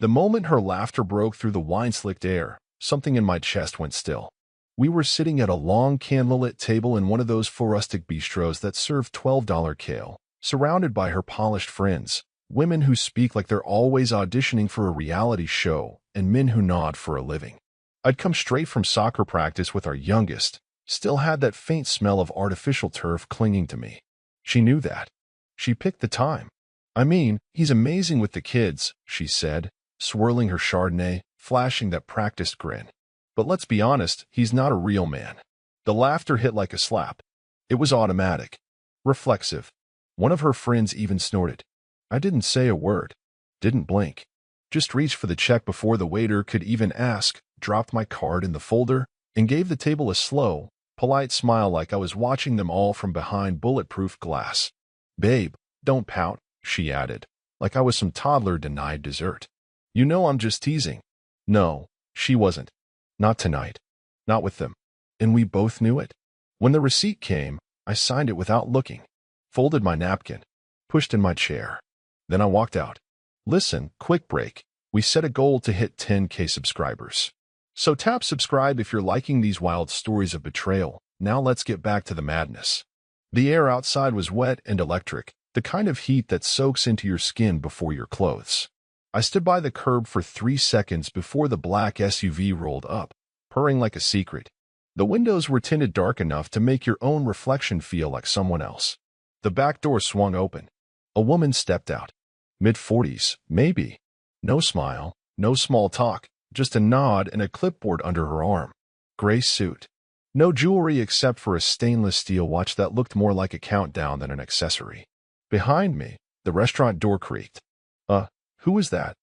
The moment her laughter broke through the wine-slicked air, something in my chest went still. We were sitting at a long candlelit table in one of those rustic bistros that serve $12 kale, surrounded by her polished friends, women who speak like they're always auditioning for a reality show, and men who nod for a living. I'd come straight from soccer practice with our youngest, still had that faint smell of artificial turf clinging to me. She knew that. She picked the time. I mean, he's amazing with the kids, she said, swirling her Chardonnay, flashing that practiced grin. But let's be honest, he's not a real man. The laughter hit like a slap. It was automatic. Reflexive. One of her friends even snorted. I didn't say a word. Didn't blink. Just reached for the check before the waiter could even ask, dropped my card in the folder, and gave the table a slow, polite smile like I was watching them all from behind bulletproof glass. Babe, don't pout, she added, like I was some toddler denied dessert. You know I'm just teasing. No, she wasn't. Not tonight. Not with them. And we both knew it. When the receipt came, I signed it without looking, folded my napkin, pushed in my chair. Then I walked out. Listen, quick break. We set a goal to hit 10K subscribers. So tap subscribe if you're liking these wild stories of betrayal. Now let's get back to the madness. The air outside was wet and electric, the kind of heat that soaks into your skin before your clothes. I stood by the curb for 3 seconds before the black SUV rolled up, purring like a secret. The windows were tinted dark enough to make your own reflection feel like someone else. The back door swung open. A woman stepped out. Mid-40s, maybe. No smile, no small talk, just a nod and a clipboard under her arm. Gray suit. No jewelry except for a stainless steel watch that looked more like a countdown than an accessory. Behind me, the restaurant door creaked. Who was that?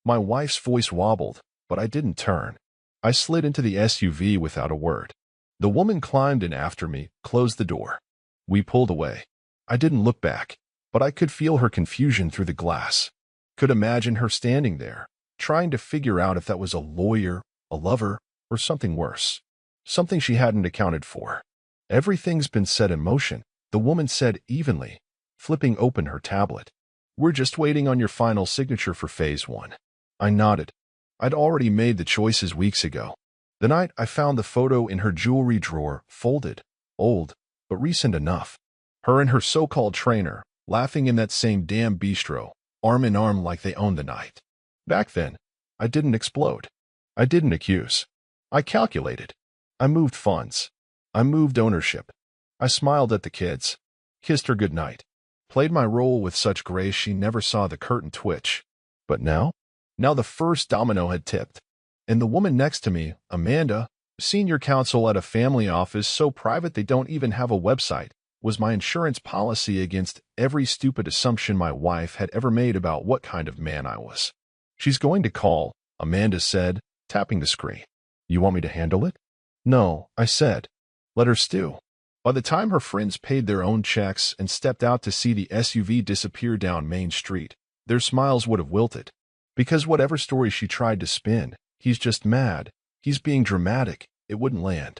My wife's voice wobbled, but I didn't turn. I slid into the SUV without a word. The woman climbed in after me, closed the door. We pulled away. I didn't look back, but I could feel her confusion through the glass. Could imagine her standing there, trying to figure out if that was a lawyer, a lover, or something worse. Something she hadn't accounted for. Everything's been set in motion, the woman said evenly, flipping open her tablet. We're just waiting on your final signature for phase 1. I nodded. I'd already made the choices weeks ago. The night I found the photo in her jewelry drawer, folded, old, but recent enough. Her and her so-called trainer, laughing in that same damn bistro, arm in arm like they owned the night. Back then, I didn't explode. I didn't accuse. I calculated. I moved funds. I moved ownership. I smiled at the kids, kissed her goodnight, played my role with such grace she never saw the curtain twitch. But now? Now the first domino had tipped. And the woman next to me, Amanda, senior counsel at a family office so private they don't even have a website, was my insurance policy against every stupid assumption my wife had ever made about what kind of man I was. She's going to call, Amanda said, tapping the screen. You want me to handle it? No, I said. Let her stew. By the time her friends paid their own checks and stepped out to see the SUV disappear down Main Street, their smiles would have wilted. Because whatever story she tried to spin, he's just mad, he's being dramatic, it wouldn't land.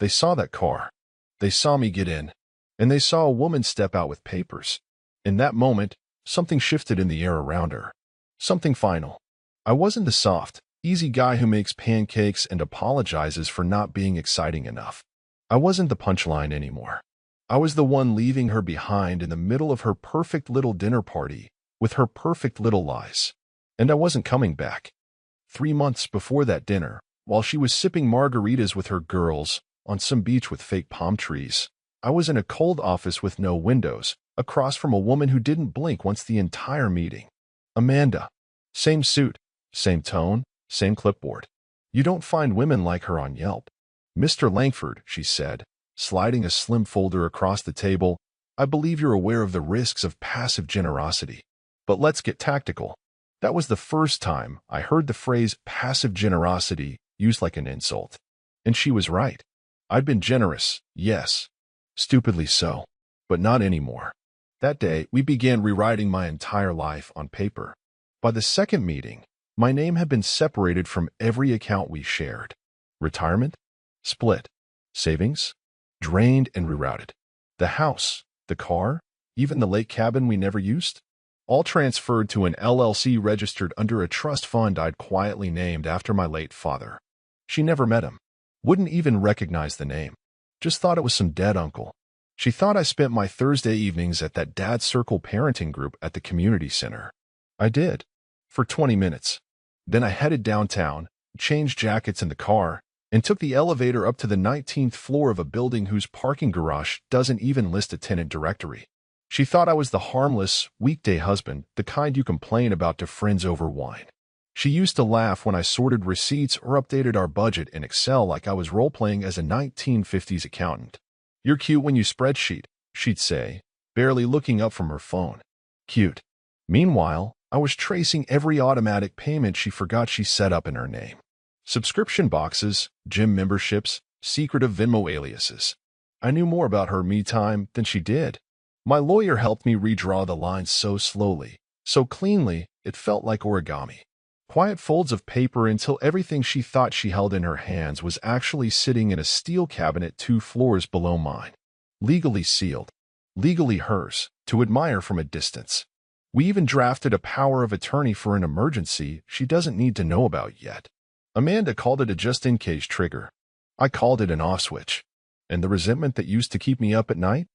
They saw that car. They saw me get in. And they saw a woman step out with papers. In that moment, something shifted in the air around her. Something final. I wasn't the soft, easy guy who makes pancakes and apologizes for not being exciting enough. I wasn't the punchline anymore. I was the one leaving her behind in the middle of her perfect little dinner party, with her perfect little lies. And I wasn't coming back. 3 months before that dinner, while she was sipping margaritas with her girls on some beach with fake palm trees, I was in a cold office with no windows, across from a woman who didn't blink once the entire meeting. Amanda. Same suit, same tone, same clipboard. You don't find women like her on Yelp. Mr. Langford, she said, sliding a slim folder across the table, I believe you're aware of the risks of passive generosity. But let's get tactical. That was the first time I heard the phrase passive generosity used like an insult. And she was right. I'd been generous, yes. Stupidly so. But not anymore. That day, we began rewriting my entire life on paper. By the second meeting, my name had been separated from every account we shared. Retirement? Split. Savings? Drained and rerouted. The house, the car, even the lake cabin we never used? all transferred to an LLC registered under a trust fund I'd quietly named after my late father. She never met him. Wouldn't even recognize the name. Just thought it was some dead uncle. She thought I spent my Thursday evenings at that Dad Circle parenting group at the community center. I did. For 20 minutes. Then I headed downtown, changed jackets in the car, and took the elevator up to the 19th floor of a building whose parking garage doesn't even list a tenant directory. She thought I was the harmless, weekday husband, the kind you complain about to friends over wine. She used to laugh when I sorted receipts or updated our budget in Excel like I was role-playing as a 1950s accountant. "You're cute when you spreadsheet," she'd say, barely looking up from her phone. Cute. Meanwhile, I was tracing every automatic payment she forgot she set up in her name. Subscription boxes, gym memberships, secretive Venmo aliases. I knew more about her me time than she did. My lawyer helped me redraw the lines so slowly, so cleanly, it felt like origami. Quiet folds of paper until everything she thought she held in her hands was actually sitting in a steel cabinet 2 floors below mine. Legally sealed. Legally hers, to admire from a distance. We even drafted a power of attorney for an emergency she doesn't need to know about yet. Amanda called it a just-in-case trigger. I called it an off switch. And the resentment that used to keep me up at night?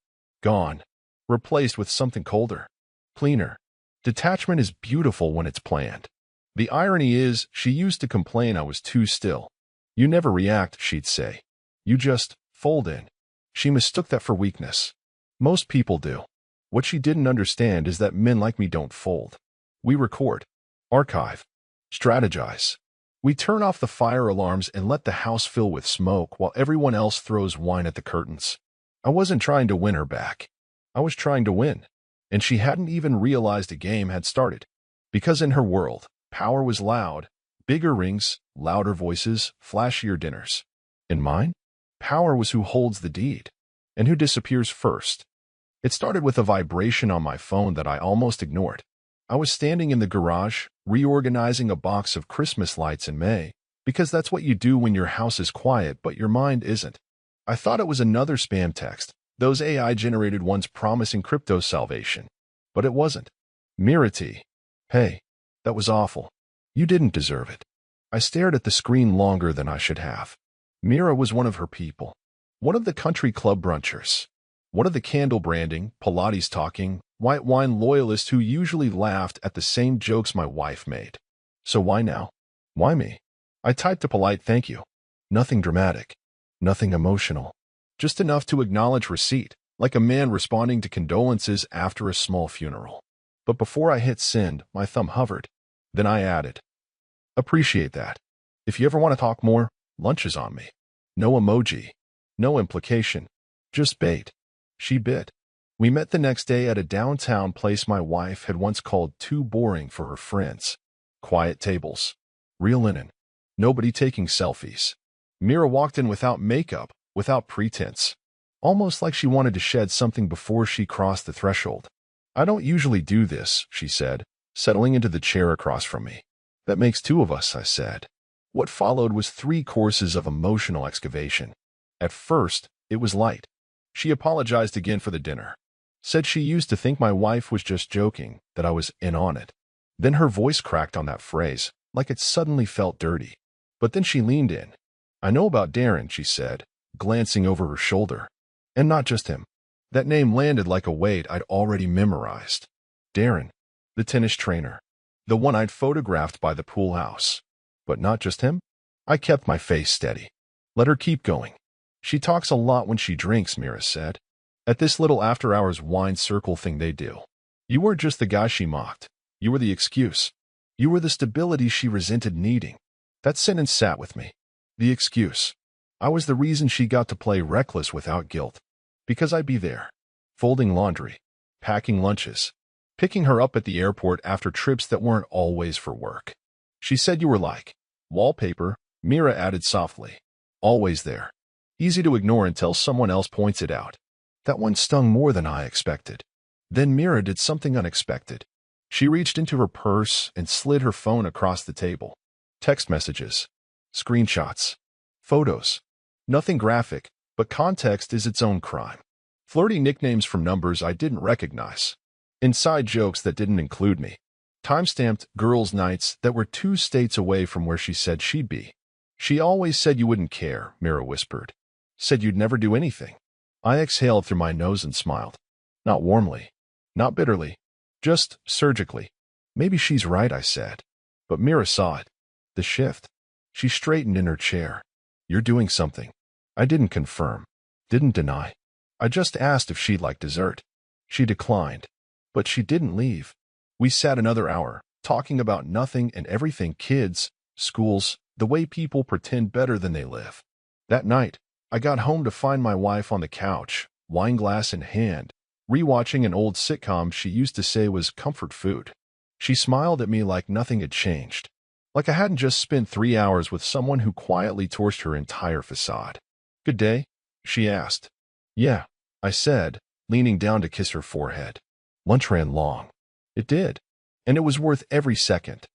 Gone. Replaced with something colder. Cleaner. Detachment is beautiful when it's planned. The irony is, she used to complain I was too still. "You never react," she'd say. "You just fold in." She mistook that for weakness. Most people do. What she didn't understand is that men like me don't fold. We record. Archive. Strategize. We turn off the fire alarms and let the house fill with smoke while everyone else throws wine at the curtains. I wasn't trying to win her back. I was trying to win. And she hadn't even realized a game had started. Because in her world, power was loud. Bigger rings, louder voices, flashier dinners. In mine, power was who holds the deed. And who disappears first. It started with a vibration on my phone that I almost ignored. I was standing in the garage, reorganizing a box of Christmas lights in May, because that's what you do when your house is quiet but your mind isn't. I thought it was another spam text, those AI-generated ones promising crypto salvation. But it wasn't. Mirati. "Hey, that was awful. You didn't deserve it." I stared at the screen longer than I should have. Mira was one of her people. One of the country club brunchers. One of the candle branding, Pilates talking, white wine loyalists who usually laughed at the same jokes my wife made. So why now? Why me? I typed a polite thank you. Nothing dramatic. Nothing emotional. Just enough to acknowledge receipt, like a man responding to condolences after a small funeral. But before I hit send, my thumb hovered. Then I added, "Appreciate that. If you ever want to talk more, lunch is on me." No emoji. No implication. Just bait. She bit. We met the next day at a downtown place my wife had once called too boring for her friends. Quiet tables. Real linen. Nobody taking selfies. Mira walked in without makeup, without pretense. Almost like she wanted to shed something before she crossed the threshold. "I don't usually do this," she said, settling into the chair across from me. "That makes 2 of us," I said. What followed was 3 courses of emotional excavation. At first, it was light. She apologized again for the dinner. Said she used to think my wife was just joking, that I was in on it. Then her voice cracked on that phrase, like it suddenly felt dirty. But then she leaned in. "I know about Darren," she said, glancing over her shoulder. And not just him. That name landed like a weight I'd already memorized. Darren, the tennis trainer. The one I'd photographed by the pool house. But not just him? I kept my face steady. Let her keep going. "She talks a lot when she drinks," Mira said. "At this little after-hours wine circle thing they do. You weren't just the guy she mocked. You were the excuse. You were the stability she resented needing." That sentence sat with me. The excuse. I was the reason she got to play reckless without guilt. Because I'd be there. Folding laundry. Packing lunches. Picking her up at the airport after trips that weren't always for work. She said you were like wallpaper, Mira added softly. Always there. Easy to ignore until someone else points it out. That one stung more than I expected. Then Mira did something unexpected. She reached into her purse and slid her phone across the table. Text messages. Screenshots. Photos. Nothing graphic, but context is its own crime. Flirty nicknames from numbers I didn't recognize. Inside jokes that didn't include me. Time-stamped girls' nights that were 2 states away from where she said she'd be. She always said you wouldn't care, Mira whispered. Said you'd never do anything. I exhaled through my nose and smiled. Not warmly. Not bitterly. Just surgically. Maybe she's right, I said. But Mira saw it. The shift. She straightened in her chair. You're doing something. I didn't confirm. Didn't deny. I just asked if she'd like dessert. She declined. But she didn't leave. We sat another hour, talking about nothing and everything: kids, schools, the way people pretend better than they live. That night, I got home to find my wife on the couch, wine glass in hand, rewatching an old sitcom she used to say was comfort food. She smiled at me like nothing had changed. Like I hadn't just spent 3 hours with someone who quietly torched her entire facade. Good day? She asked. Yeah, I said, leaning down to kiss her forehead. Lunch ran long. It did. And it was worth every second.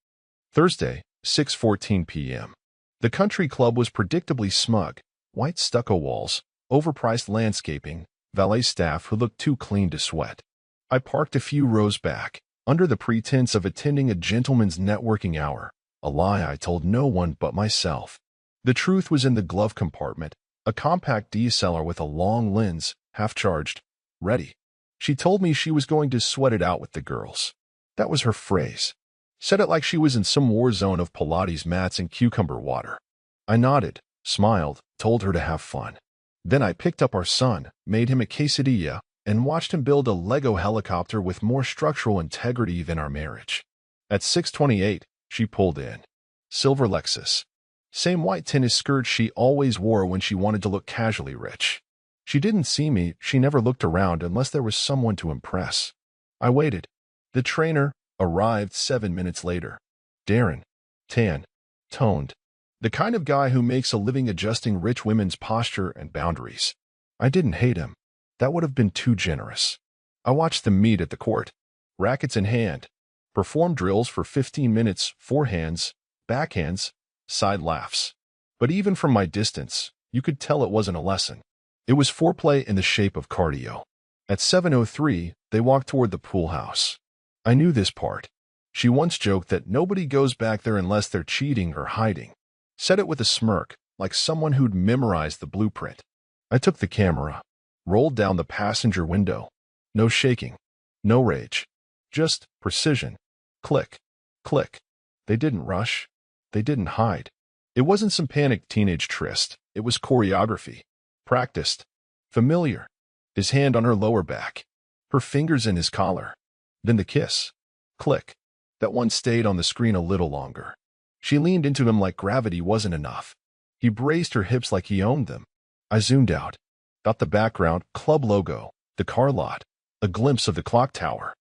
Thursday, 6:14 p.m. The country club was predictably smug. White stucco walls, overpriced landscaping, valet staff who looked too clean to sweat. I parked a few rows back, under the pretense of attending a gentleman's networking hour, a lie I told no one but myself. The truth was in the glove compartment, a compact DSLR with a long lens, half-charged, ready. She told me she was going to sweat it out with the girls. That was her phrase. Said it like she was in some war zone of Pilates mats and cucumber water. I nodded, smiled, told her to have fun. Then I picked up our son, made him a quesadilla, and watched him build a Lego helicopter with more structural integrity than our marriage. At 6:28, she pulled in. Silver Lexus. Same white tennis skirt she always wore when she wanted to look casually rich. She didn't see me. She never looked around unless there was someone to impress. I waited. The trainer arrived 7 minutes later. Darren. Tan. Toned. The kind of guy who makes a living adjusting rich women's posture and boundaries. I didn't hate him. That would have been too generous. I watched them meet at the court. Rackets in hand. Perform drills for 15 minutes, forehands, backhands, side laughs. But even from my distance, you could tell it wasn't a lesson. It was foreplay in the shape of cardio. At 7:03, they walked toward the pool house. I knew this part. She once joked that nobody goes back there unless they're cheating or hiding. Said it with a smirk, like someone who'd memorized the blueprint. I took the camera, rolled down the passenger window. No shaking. No rage. Just precision. Click. Click. They didn't rush. They didn't hide. It wasn't some panicked teenage tryst. It was choreography. Practiced. Familiar. His hand on her lower back. Her fingers in his collar. Then the kiss. Click. That one stayed on the screen a little longer. She leaned into him like gravity wasn't enough. He braced her hips like he owned them. I zoomed out. Got the background, club logo, the car lot, a glimpse of the clock tower.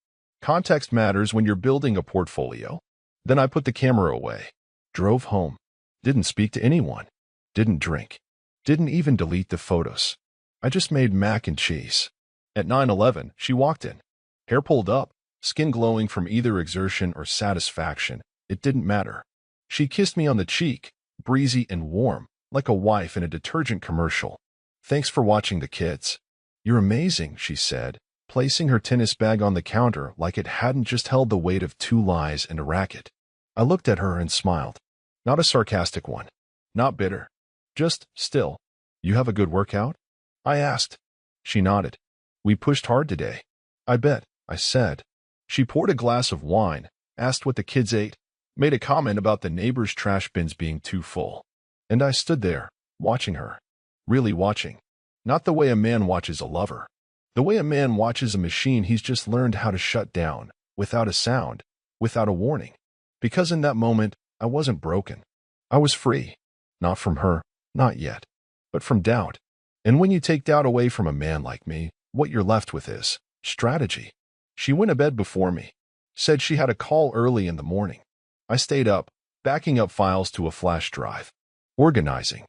Context matters when you're building a portfolio. Then I put the camera away. Drove home. Didn't speak to anyone. Didn't drink. Didn't even delete the photos. I just made mac and cheese. At 9:11, she walked in. Hair pulled up, skin glowing from either exertion or satisfaction. It didn't matter. She kissed me on the cheek, breezy and warm, like a wife in a detergent commercial. Thanks for watching the kids. You're amazing, she said, placing her tennis bag on the counter like it hadn't just held the weight of 2 lies and a racket. I looked at her and smiled. Not a sarcastic one. Not bitter. Just still. You have a good workout? I asked. She nodded. We pushed hard today. I bet, I said. She poured a glass of wine, asked what the kids ate, made a comment about the neighbor's trash bins being too full. And I stood there, watching her. Really watching. Not the way a man watches a lover. The way a man watches a machine he's just learned how to shut down, without a sound, without a warning. Because in that moment, I wasn't broken. I was free. Not from her, not yet. But from doubt. And when you take doubt away from a man like me, what you're left with is strategy. She went to bed before me. Said she had a call early in the morning. I stayed up, backing up files to a flash drive. Organizing.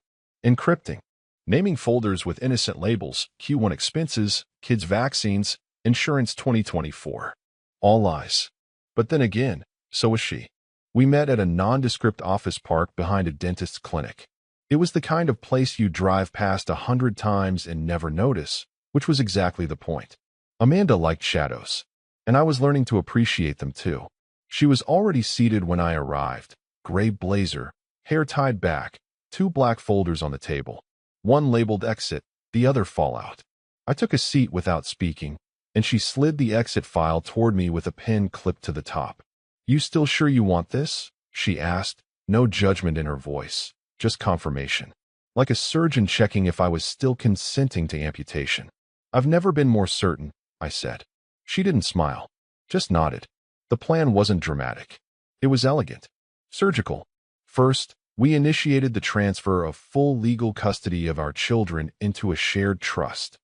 Encrypting. Naming folders with innocent labels, Q1 expenses, kids' vaccines, insurance 2024. All lies. But then again, so was she. We met at a nondescript office park behind a dentist's clinic. It was the kind of place you drive past 100 times and never notice, which was exactly the point. Amanda liked shadows. And I was learning to appreciate them too. She was already seated when I arrived. Gray blazer, hair tied back, two black folders on the table. One labeled exit, the other fallout. I took a seat without speaking, and she slid the exit file toward me with a pen clipped to the top. "You still sure you want this?" she asked, no judgment in her voice, just confirmation. Like a surgeon checking if I was still consenting to amputation. "I've never been more certain," I said. She didn't smile, just nodded. The plan wasn't dramatic. It was elegant, surgical. First, we initiated the transfer of full legal custody of our children into a shared trust,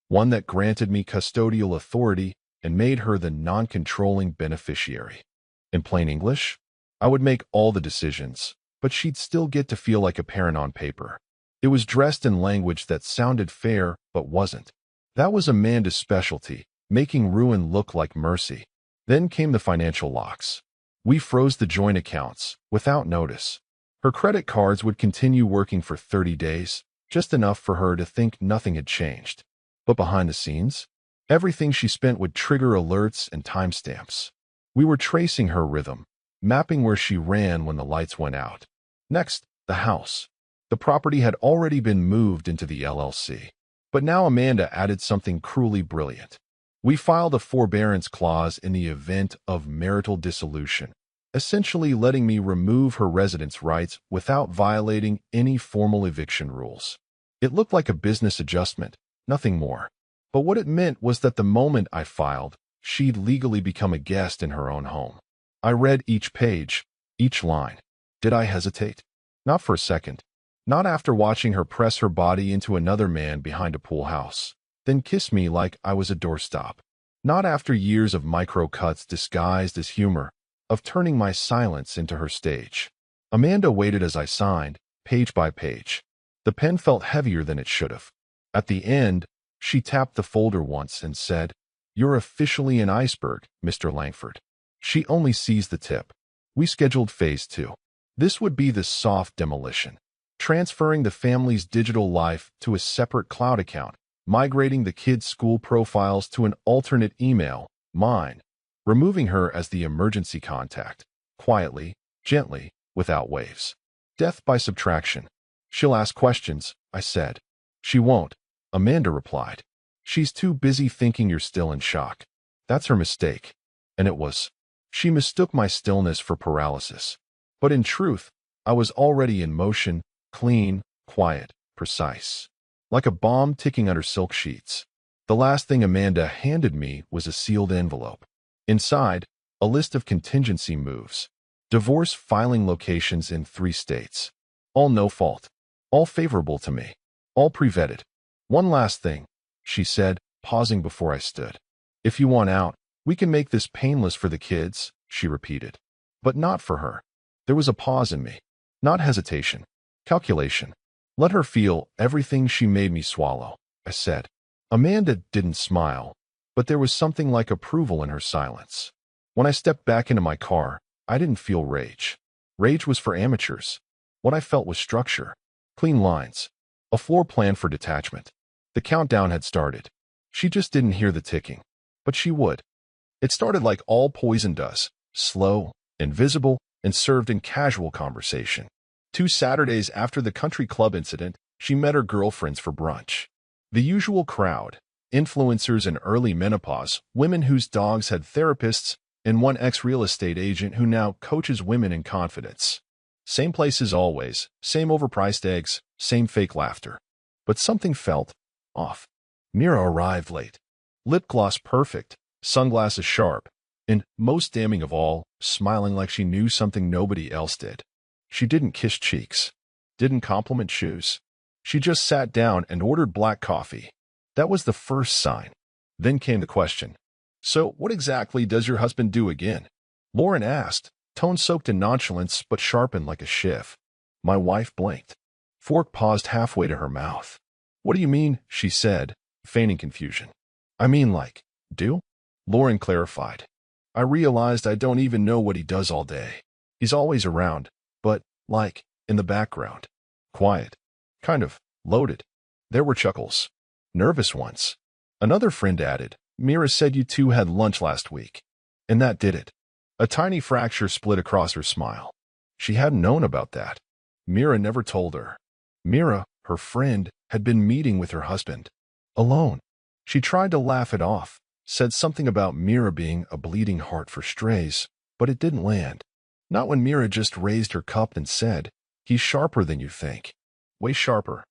one that granted me custodial authority and made her the non-controlling beneficiary. In plain English, I would make all the decisions, but she'd still get to feel like a parent on paper. It was dressed in language that sounded fair but wasn't. That was Amanda's specialty, making ruin look like mercy. Then came the financial locks. We froze the joint accounts, without notice. Her credit cards would continue working for 30 days, just enough for her to think nothing had changed. But behind the scenes, everything she spent would trigger alerts and timestamps. We were tracing her rhythm, mapping where she ran when the lights went out. Next, the house. The property had already been moved into the LLC. But now Amanda added something cruelly brilliant. We filed a forbearance clause in the event of marital dissolution, essentially letting me remove her residence rights without violating any formal eviction rules. It looked like a business adjustment, nothing more. But what it meant was that the moment I filed, she'd legally become a guest in her own home. I read each page, each line. Did I hesitate? Not for a second. Not after watching her press her body into another man behind a pool house, then kiss me like I was a doorstop. Not after years of micro-cuts disguised as humor, of turning my silence into her stage. Amanda waited as I signed, page by page. The pen felt heavier than it should have. At the end, she tapped the folder once and said, "You're officially an iceberg, Mr. Langford." She only sees the tip. We scheduled phase 2. This would be the soft demolition. Transferring the family's digital life to a separate cloud account, migrating the kids' school profiles to an alternate email, mine, removing her as the emergency contact, quietly, gently, without waves. Death by subtraction. "She'll ask questions," I said. "She won't," Amanda replied. "She's too busy thinking you're still in shock." That's her mistake. And it was. She mistook my stillness for paralysis. But in truth, I was already in motion, clean, quiet, precise. Like a bomb ticking under silk sheets. The last thing Amanda handed me was a sealed envelope. Inside, a list of contingency moves. Divorce filing locations in 3 states. All no fault. All favorable to me. All pre-vetted. "One last thing," she said, pausing before I stood. "If you want out, we can make this painless for the kids," she repeated. But not for her. There was a pause in me. Not hesitation. Calculation. "Let her feel everything she made me swallow," I said. Amanda didn't smile, but there was something like approval in her silence. When I stepped back into my car, I didn't feel rage. Rage was for amateurs. What I felt was structure. Clean lines. A floor plan for detachment. The countdown had started. She just didn't hear the ticking. But she would. It started like all poison does. Slow, invisible, and served in casual conversation. 2 Saturdays after the country club incident, she met her girlfriends for brunch. The usual crowd, influencers in early menopause, women whose dogs had therapists, and one ex-real estate agent who now coaches women in confidence. Same place as always, same overpriced eggs, same fake laughter. But something felt off. Mira arrived late. Lip gloss perfect, sunglasses sharp, and, most damning of all, smiling like she knew something nobody else did. She didn't kiss cheeks. Didn't compliment shoes. She just sat down and ordered black coffee. That was the first sign. Then came the question. "So what exactly does your husband do again?" Lauren asked, tone soaked in nonchalance but sharpened like a shiv. My wife blinked. Fork paused halfway to her mouth. "What do you mean?" she said, feigning confusion. "I mean like, do?" Lauren clarified. "I realized I don't even know what he does all day. He's always around, but, like, in the background. Quiet. Kind of loaded." There were chuckles. Nervous ones. Another friend added, Mira said you two had lunch last week. And that did it. A tiny fracture split across her smile. She hadn't known about that. Mira never told her. Mira, her friend, had been meeting with her husband. Alone. She tried to laugh it off, said something about Mira being a bleeding heart for strays, but it didn't land. Not when Mira just raised her cup and said, "He's sharper than you think. Way sharper."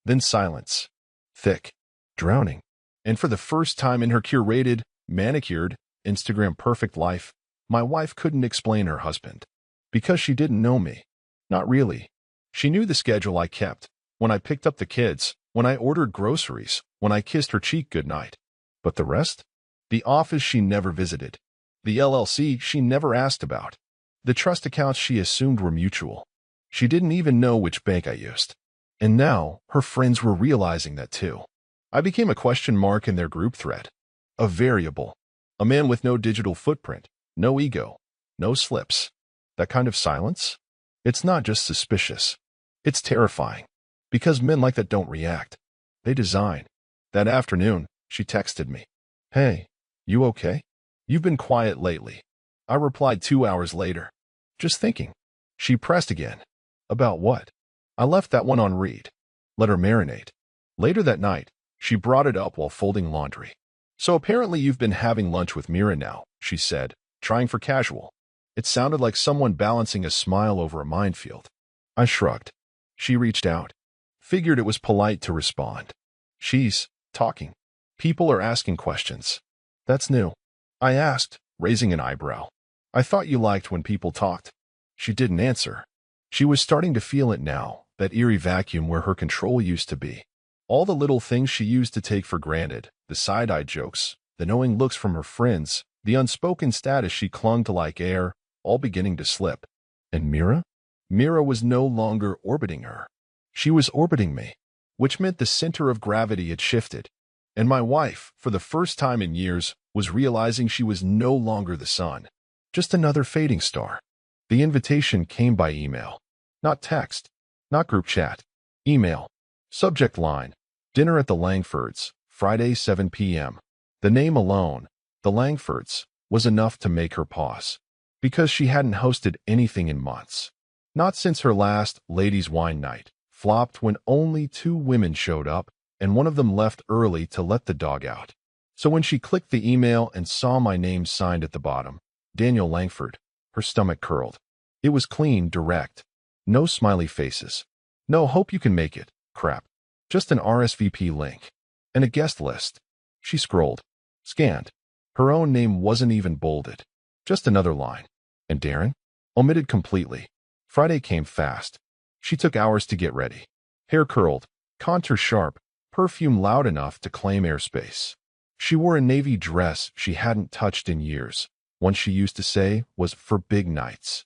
Then silence. Thick. Drowning. And for the first time in her curated, manicured, Instagram perfect life, my wife couldn't explain her husband. Because she didn't know me. Not really. She knew the schedule I kept, when I picked up the kids, when I ordered groceries, when I kissed her cheek goodnight. But the rest? The office she never visited. The LLC she never asked about. The trust accounts she assumed were mutual. She didn't even know which bank I used. And now, her friends were realizing that too. I became a question mark in their group thread. A variable. A man with no digital footprint, no ego, no slips. That kind of silence? It's not just suspicious. It's terrifying. Because men like that don't react. They design. That afternoon, she texted me. "Hey, you okay? You've been quiet lately." I replied 2 hours later. "Just thinking." She pressed again. "About what?" I left that one on read. Let her marinate. Later that night, she brought it up while folding laundry. "So apparently you've been having lunch with Mira now," she said, trying for casual. It sounded like someone balancing a smile over a minefield. I shrugged. She reached out. Figured it was polite to respond. "She's talking. People are asking questions." "That's new." I asked, raising an eyebrow. "I thought you liked when people talked." She didn't answer. She was starting to feel it now, that eerie vacuum where her control used to be. All the little things she used to take for granted, the side-eyed jokes, the knowing looks from her friends, the unspoken status she clung to like air, all beginning to slip. And Mira? Mira was no longer orbiting her. She was orbiting me, which meant the center of gravity had shifted. And my wife, for the first time in years, was realizing she was no longer the sun. Just another fading star. The invitation came by email. Not text. Not group chat. Email. Subject line. Dinner at the Langfords, Friday 7 p.m. The name alone, the Langfords, was enough to make her pause. Because she hadn't hosted anything in months. Not since her last ladies' wine night, flopped when only 2 women showed up, and one of them left early to let the dog out. So when she clicked the email and saw my name signed at the bottom, Daniel Langford, her stomach curled. It was clean, direct. No smiley faces. No "hope you can make it" crap. Just an RSVP link. And a guest list. She scrolled. Scanned. Her own name wasn't even bolded. Just another line. And Darren? Omitted completely. Friday came fast. She took hours to get ready. Hair curled, contour sharp, perfume loud enough to claim airspace. She wore a navy dress she hadn't touched in years. One she used to say was for big nights.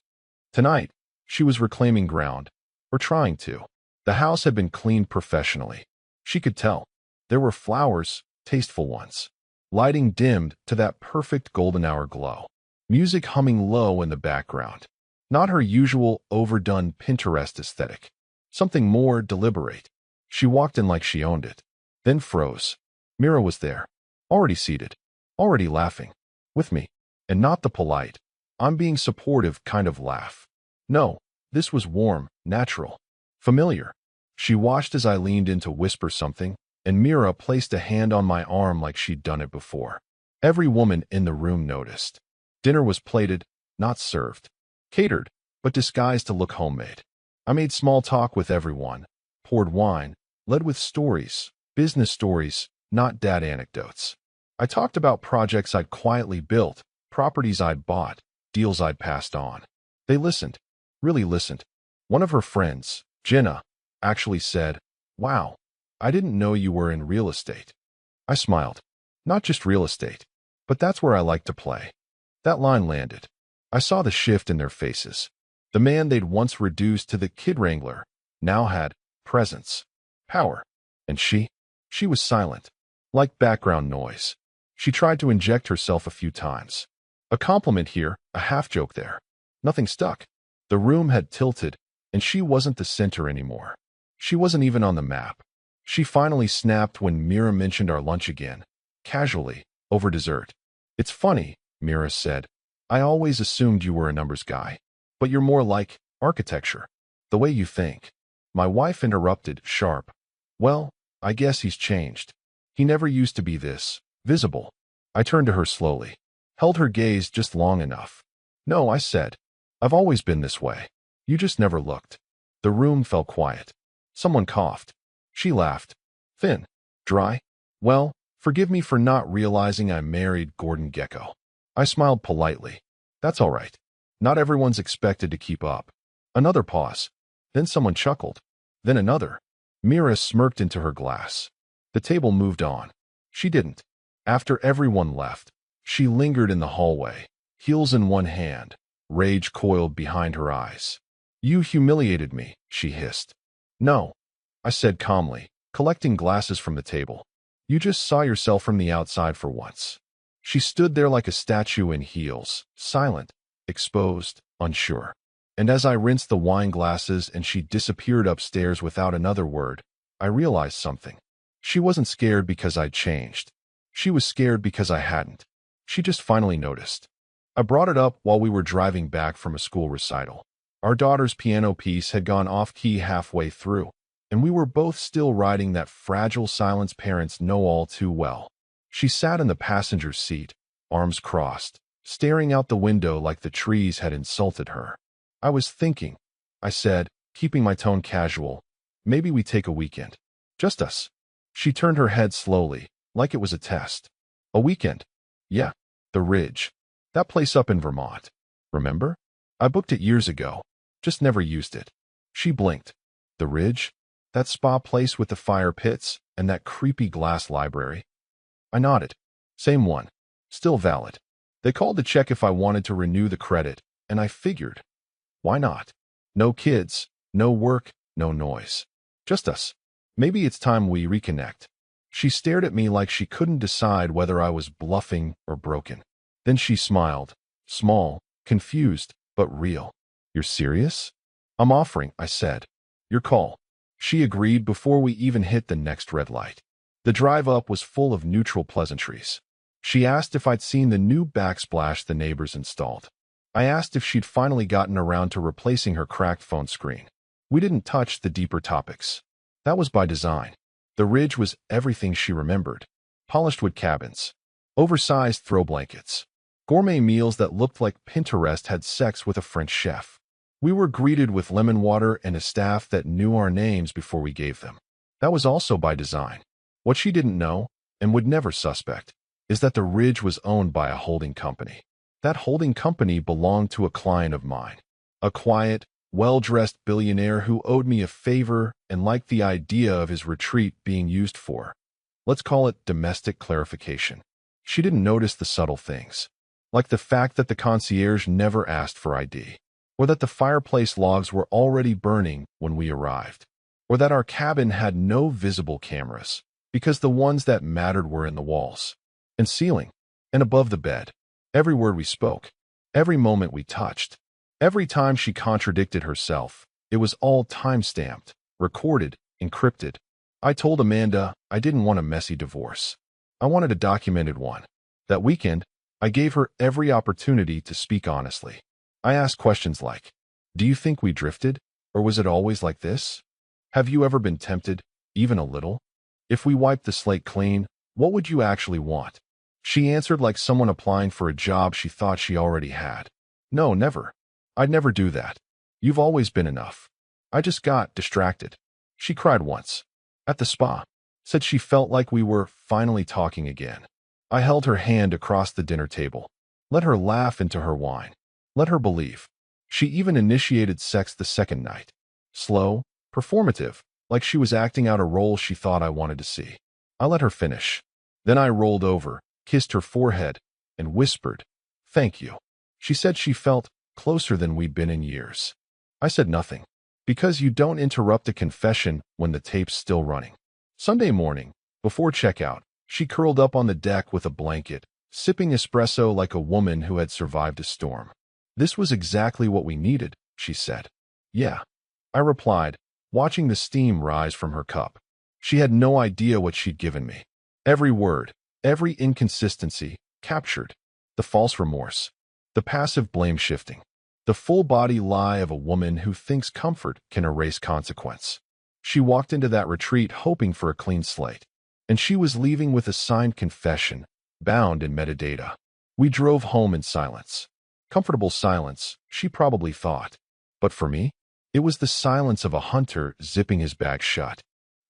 Tonight, she was reclaiming ground. Or trying to. The house had been cleaned professionally. She could tell. There were flowers, tasteful ones. Lighting dimmed to that perfect golden hour glow. Music humming low in the background. Not her usual overdone Pinterest aesthetic. Something more deliberate. She walked in like she owned it. Then froze. Mira was there. Already seated. Already laughing. With me. And not the polite, "I'm being supportive" kind of laugh. No, this was warm, natural. Familiar. She watched as I leaned in to whisper something, and Mira placed a hand on my arm like she'd done it before. Every woman in the room noticed. Dinner was plated, not served. Catered, but disguised to look homemade. I made small talk with everyone, poured wine, led with stories, business stories, not dad anecdotes. I talked about projects I'd quietly built, properties I'd bought, deals I'd passed on. They listened, really listened. One of her friends, Jenna, actually said, "Wow, I didn't know you were in real estate." I smiled. Not just real estate, but that's where I like to play. That line landed. I saw the shift in their faces. The man they'd once reduced to the kid wrangler now had presence, power. And she was silent, like background noise. She tried to inject herself a few times. A compliment here, a half-joke there. Nothing stuck. The room had tilted, and she wasn't the center anymore. She wasn't even on the map. She finally snapped when Mira mentioned our lunch again. Casually, over dessert. It's funny, Mira said. I always assumed you were a numbers guy. But you're more like architecture. The way you think. My wife interrupted, sharp. Well, I guess he's changed. He never used to be this visible. I turned to her slowly. Held her gaze just long enough. No, I said. I've always been this way. You just never looked. The room fell quiet. Someone coughed. She laughed. Thin. Dry. Well, forgive me for not realizing I married Gordon Gecko. I smiled politely. That's all right. Not everyone's expected to keep up. Another pause. Then someone chuckled. Then another. Mira smirked into her glass. The table moved on. She didn't. After everyone left, she lingered in the hallway, heels in one hand, rage coiled behind her eyes. You humiliated me, she hissed. No, I said calmly, collecting glasses from the table. You just saw yourself from the outside for once. She stood there like a statue in heels, silent, exposed, unsure. And as I rinsed the wine glasses and she disappeared upstairs without another word, I realized something. She wasn't scared because I'd changed. She was scared because I hadn't. She just finally noticed. I brought it up while we were driving back from a school recital. Our daughter's piano piece had gone off-key halfway through, and we were both still riding that fragile silence parents know all too well. She sat in the passenger seat, arms crossed, staring out the window like the trees had insulted her. I was thinking, I said, keeping my tone casual, maybe we take a weekend. Just us. She turned her head slowly, like it was a test. A weekend? Yeah, the Ridge. That place up in Vermont. Remember? I booked it years ago, just never used it. She blinked. The Ridge? That spa place with the fire pits and that creepy glass library? I nodded. Same one. Still valid. They called to check if I wanted to renew the credit, and I figured, why not? No kids, no work, no noise. Just us. Maybe it's time we reconnect. She stared at me like she couldn't decide whether I was bluffing or broken. Then she smiled. Small, confused, but real. You're serious? I'm offering, I said. Your call. She agreed before we even hit the next red light. The drive up was full of neutral pleasantries. She asked if I'd seen the new backsplash the neighbors installed. I asked if she'd finally gotten around to replacing her cracked phone screen. We didn't touch the deeper topics. That was by design. The Ridge was everything she remembered. Polished wood cabins, oversized throw blankets, gourmet meals that looked like Pinterest had sex with a French chef. We were greeted with lemon water and a staff that knew our names before we gave them. That was also by design. What she didn't know, and would never suspect, is that the Ridge was owned by a holding company. That holding company belonged to a client of mine. A quiet, well-dressed billionaire who owed me a favor and liked the idea of his retreat being used for, let's call it domestic clarification. She didn't notice the subtle things, like the fact that the concierge never asked for ID, or that the fireplace logs were already burning when we arrived, or that our cabin had no visible cameras, because the ones that mattered were in the walls, and ceiling, and above the bed. Every word we spoke, every moment we touched, every time she contradicted herself, it was all time-stamped, recorded, encrypted. I told Amanda I didn't want a messy divorce. I wanted a documented one. That weekend, I gave her every opportunity to speak honestly. I asked questions like, do you think we drifted, or was it always like this? Have you ever been tempted, even a little? If we wiped the slate clean, what would you actually want? She answered like someone applying for a job she thought she already had. No, never. I'd never do that. You've always been enough. I just got distracted. She cried once. At the spa. Said she felt like we were finally talking again. I held her hand across the dinner table. Let her laugh into her wine. Let her believe. She even initiated sex the second night. Slow, performative, like she was acting out a role she thought I wanted to see. I let her finish. Then I rolled over, kissed her forehead, and whispered, thank you. She said she felt closer than we'd been in years. I said nothing. Because you don't interrupt a confession when the tape's still running. Sunday morning, before checkout, she curled up on the deck with a blanket, sipping espresso like a woman who had survived a storm. This was exactly what we needed, she said. Yeah. I replied, watching the steam rise from her cup. She had no idea what she'd given me. Every word, Every inconsistency captured. The false remorse. The passive blame shifting. The full-body lie of a woman who thinks comfort can erase consequence. She walked into that retreat hoping for a clean slate. And she was leaving with a signed confession, bound in metadata. We drove home in silence. Comfortable silence, she probably thought. But for me, it was the silence of a hunter zipping his bag shut.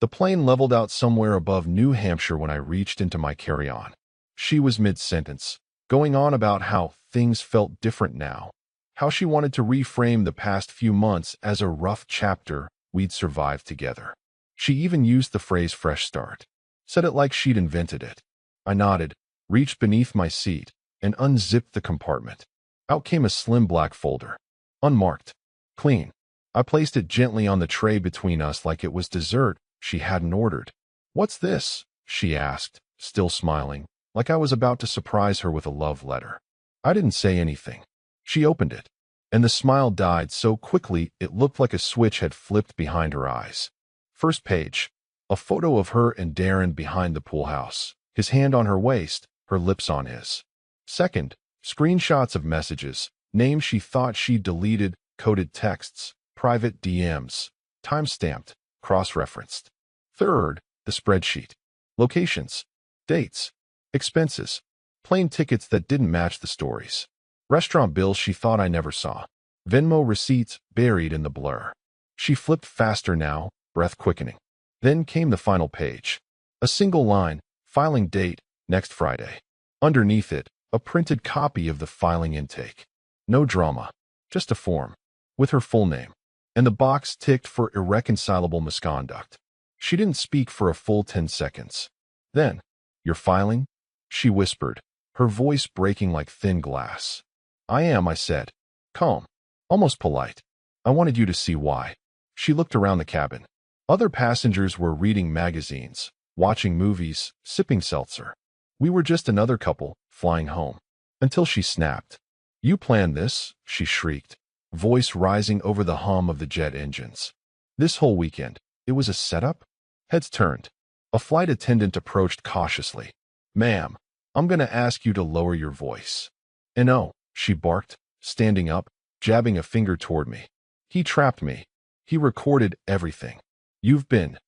The plane leveled out somewhere above New Hampshire when I reached into my carry-on. She was mid-sentence, going on about how things felt different now, how she wanted to reframe the past few months as a rough chapter we'd survived together. She even used the phrase fresh start, said it like she'd invented it. I nodded, reached beneath my seat, and unzipped the compartment. Out came a slim black folder. Unmarked. Clean. I placed it gently on the tray between us like it was dessert she hadn't ordered. "What's this?" she asked, still smiling, like I was about to surprise her with a love letter. I didn't say anything. She opened it, and the smile died so quickly it looked like a switch had flipped behind her eyes. First page. A photo of her and Darren behind the pool house, his hand on her waist, her lips on his. Second, screenshots of messages, names she thought she'd deleted, coded texts, private DMs, time-stamped, cross-referenced. Third, the spreadsheet. Locations, dates, expenses, plane tickets that didn't match the stories. Restaurant bills she thought I never saw. Venmo receipts buried in the blur. She flipped faster now, breath quickening. Then came the final page. A single line, filing date, next Friday. Underneath it, a printed copy of the filing intake. No drama, just a form, with her full name, and the box ticked for irreconcilable misconduct. She didn't speak for a full 10 seconds. Then, "You're filing?" she whispered, her voice breaking like thin glass. "I am," I said, calm, almost polite. "I wanted you to see why." She looked around the cabin. Other passengers were reading magazines, watching movies, sipping seltzer. We were just another couple, flying home. Until she snapped. "You planned this?" she shrieked, voice rising over the hum of the jet engines. "This whole weekend, it was a setup?" Heads turned. A flight attendant approached cautiously. "Ma'am, I'm going to ask you to lower your voice." "No," she barked, standing up, jabbing a finger toward me. "He trapped me. He recorded everything. You've been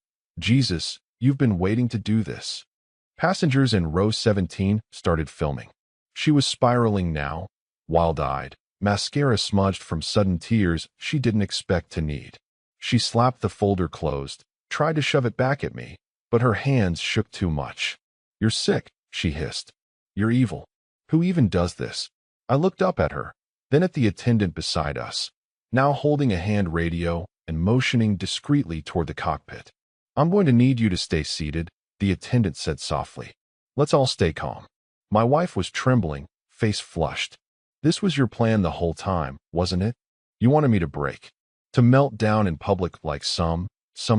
waiting to do this." Passengers in row 17 started filming. She was spiraling now, wild-eyed, mascara smudged from sudden tears she didn't expect to need. She slapped the folder closed, tried to shove it back at me, but her hands shook too much. "You're sick," she hissed. "You're evil. Who even does this?" I looked up at her, then at the attendant beside us, now holding a hand radio and motioning discreetly toward the cockpit. "I'm going to need you to stay seated," the attendant said softly. "Let's all stay calm." My wife was trembling, face flushed. "This was your plan the whole time, wasn't it? You wanted me to break, to melt down in public like some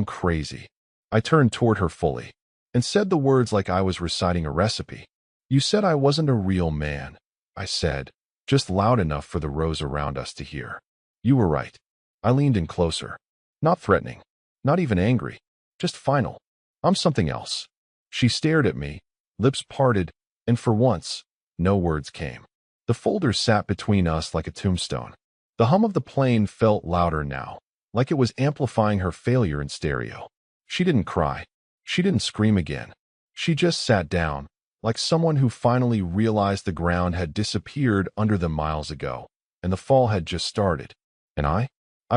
crazy." I turned toward her fully and said the words like I was reciting a recipe. "You said I wasn't a real man," I said, just loud enough for the rows around us to hear. "You were right." I leaned in closer. Not threatening, not even angry, just final. "I'm something else." She stared at me, lips parted, and for once, no words came. The folder sat between us like a tombstone. The hum of the plane felt louder now, like it was amplifying her failure in stereo. She didn't cry. She didn't scream again. She just sat down, like someone who finally realized the ground had disappeared under them miles ago, and the fall had just started. And I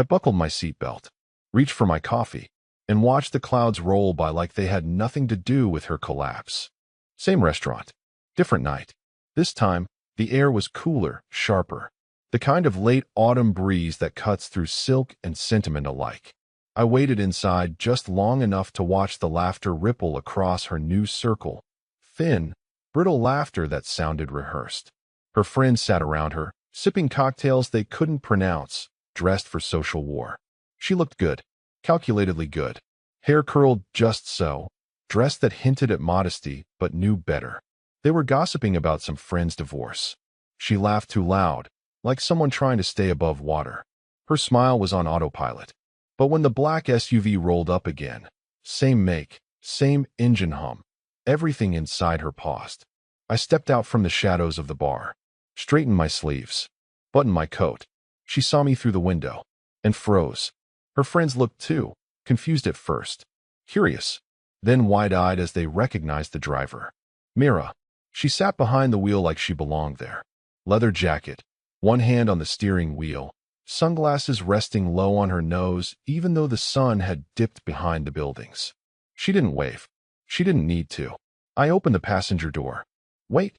buckled my seatbelt, reached for my coffee, and watched the clouds roll by like they had nothing to do with her collapse. Same restaurant, different night. This time, the air was cooler, sharper, the kind of late autumn breeze that cuts through silk and sentiment alike. I waited inside just long enough to watch the laughter ripple across her new circle, thin, brittle laughter that sounded rehearsed. Her friends sat around her, sipping cocktails they couldn't pronounce, dressed for social war. She looked good, calculatedly good. Hair curled just so, dress that hinted at modesty but knew better. They were gossiping about some friend's divorce. She laughed too loud, like someone trying to stay above water. Her smile was on autopilot. But when the black SUV rolled up again, same make, same engine hum, Everything inside her paused. I stepped out from the shadows of the bar, straightened my sleeves, buttoned my coat. She saw me through the window and froze. Her friends looked too, confused at first, curious, then wide-eyed as they recognized the driver. Mira. She sat behind the wheel like she belonged there. Leather jacket, one hand on the steering wheel, sunglasses resting low on her nose even though the sun had dipped behind the buildings. She didn't wave. She didn't need to. I opened the passenger door. Wait.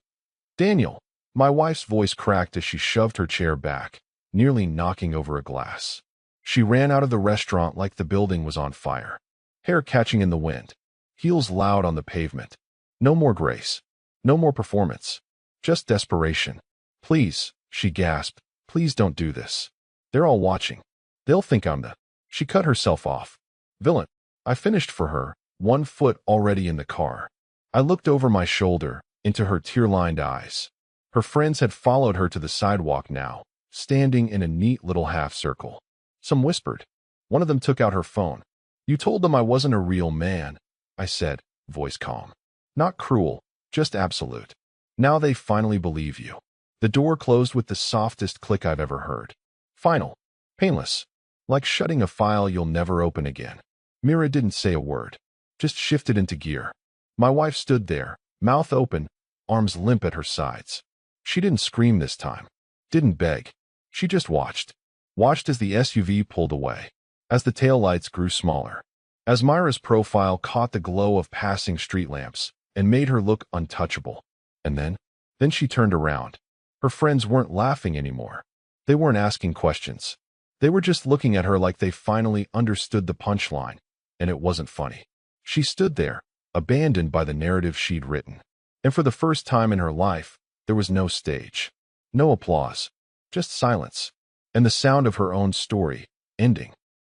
Daniel. My wife's voice cracked as she shoved her chair back, nearly knocking over a glass. She ran out of the restaurant like the building was on fire. Hair catching in the wind. Heels loud on the pavement. No more grace. No more performance. Just desperation. Please, she gasped. Please don't do this. They're all watching. They'll think I'm the... She cut herself off. Villain. I finished for her, one foot already in the car. I looked over my shoulder, into her tear-lined eyes. Her friends had followed her to the sidewalk now, standing in a neat little half-circle. Some whispered. One of them took out her phone. You told them I wasn't a real man, I said, voice calm. Not cruel, just absolute. Now they finally believe you. The door closed with the softest click I've ever heard. Final. Painless. Like shutting a file you'll never open again. Mira didn't say a word, just shifted into gear. My wife stood there, mouth open, arms limp at her sides. She didn't scream this time. Didn't beg. She just watched. Watched as the SUV pulled away. As the taillights grew smaller. As Myra's profile caught the glow of passing street lamps and made her look untouchable. And then she turned around. Her friends weren't laughing anymore. They weren't asking questions. They were just looking at her like they finally understood the punchline, and it wasn't funny. She stood there, abandoned by the narrative she'd written. And for the first time in her life, there was no stage. No applause. Just silence. And the sound of her own story, ending.